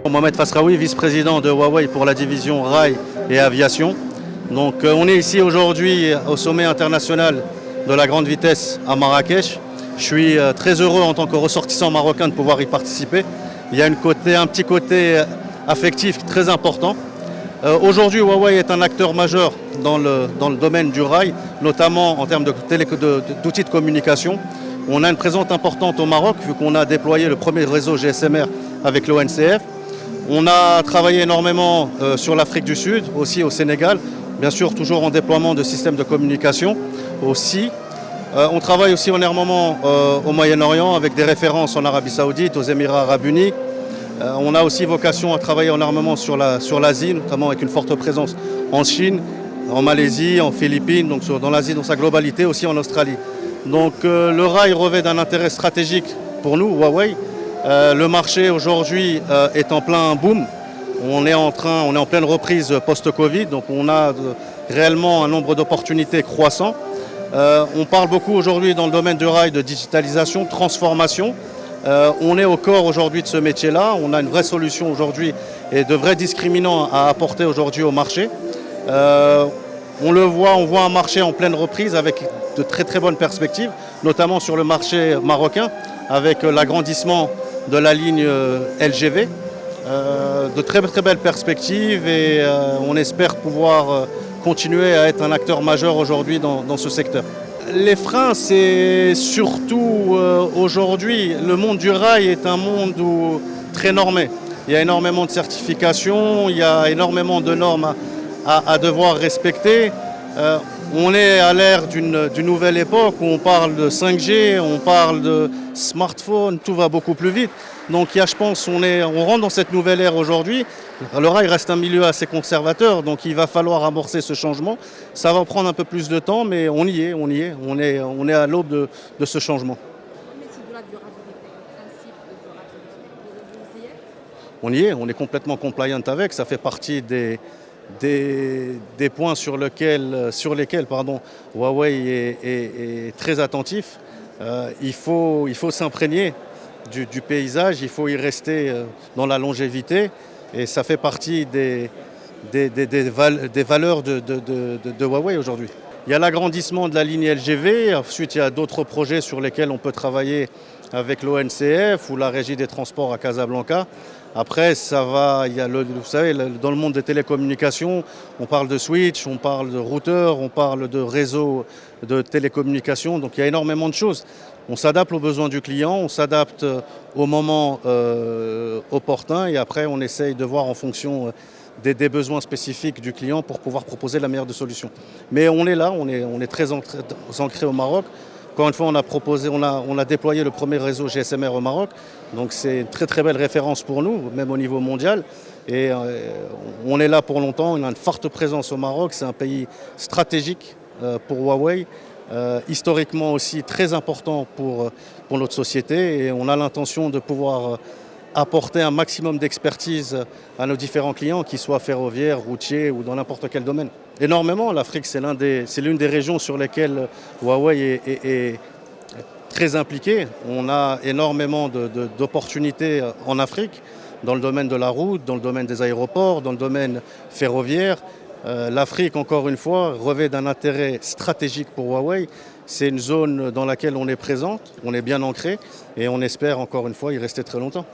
Mohamed Fasraoui, vice-président de Huawei pour la division rail et aviation. Donc on est ici aujourd'hui au sommet international de la grande vitesse à Marrakech. Je suis très heureux en tant que ressortissant marocain de pouvoir y participer. Il y a un petit côté affectif très important. Aujourd'hui, Huawei est un acteur majeur dans le domaine du rail, notamment en termes d'outils de communication. On a une présence importante au Maroc, vu qu'on a déployé le premier réseau GSMR avec l'ONCF. On a travaillé énormément sur l'Afrique du Sud, aussi au Sénégal, bien sûr toujours en déploiement de systèmes de communication aussi. On travaille aussi énormément au Moyen-Orient avec des références en Arabie Saoudite, aux Émirats Arabes Unis. On a aussi vocation à travailler énormément sur l'Asie, notamment avec une forte présence en Chine, en Malaisie, en Philippines, donc dans l'Asie dans sa globalité, aussi en Australie. Donc le rail revêt d'un intérêt stratégique pour nous, Huawei. Le marché aujourd'hui est en plein boom. On est en pleine reprise post-Covid, donc on a réellement un nombre d'opportunités croissant. On parle beaucoup aujourd'hui dans le domaine du rail de digitalisation, de transformation. On est au corps aujourd'hui de ce métier-là. On a une vraie solution aujourd'hui et de vrais discriminants à apporter aujourd'hui au marché. On voit un marché en pleine reprise avec de très très bonnes perspectives, notamment sur le marché marocain, avec l'agrandissement de la ligne LGV. De très très belles perspectives et on espère pouvoir continuer à être un acteur majeur aujourd'hui dans ce secteur. Les freins, c'est surtout aujourd'hui, le monde du rail est un monde très normé. Il y a énormément de certifications, il y a énormément de normes à devoir respecter. On est à l'ère d'une nouvelle époque où on parle de 5G, on parle de smartphone, tout va beaucoup plus vite. Donc je pense on rentre dans cette nouvelle ère aujourd'hui. Le rail reste un milieu assez conservateur, donc il va falloir amorcer ce changement. Ça va prendre un peu plus de temps, mais on est à l'aube de ce changement. On y est, on est complètement compliant avec, ça fait partie des points sur lesquels Huawei est très attentif. Il faut s'imprégner du paysage, il faut y rester dans la longévité et ça fait partie des valeurs de Huawei aujourd'hui. Il y a l'agrandissement de la ligne LGV, ensuite il y a d'autres projets sur lesquels on peut travailler avec l'ONCF ou la Régie des transports à Casablanca. Après, vous savez, dans le monde des télécommunications, on parle de switch, on parle de routeur, on parle de réseau de télécommunications. Donc il y a énormément de choses. On s'adapte aux besoins du client, on s'adapte au moment opportun et après on essaye de voir en fonction des besoins spécifiques du client pour pouvoir proposer la meilleure des solutions. Mais on est là, on est très ancré au Maroc. Encore une fois, on a déployé le premier réseau GSMR au Maroc. Donc c'est une très très belle référence pour nous, même au niveau mondial. Et on est là pour longtemps, on a une forte présence au Maroc. C'est un pays stratégique pour Huawei, historiquement aussi très important pour notre société. Et on a l'intention de pouvoir apporter un maximum d'expertise à nos différents clients, qu'ils soient ferroviaires, routiers ou dans n'importe quel domaine. Énormément, l'Afrique c'est l'une des régions sur lesquelles Huawei est très impliqué. On a énormément d'opportunités en Afrique, dans le domaine de la route, dans le domaine des aéroports, dans le domaine ferroviaire. L'Afrique, encore une fois, revêt d'un intérêt stratégique pour Huawei. C'est une zone dans laquelle on est présente, on est bien ancré et on espère encore une fois y rester très longtemps.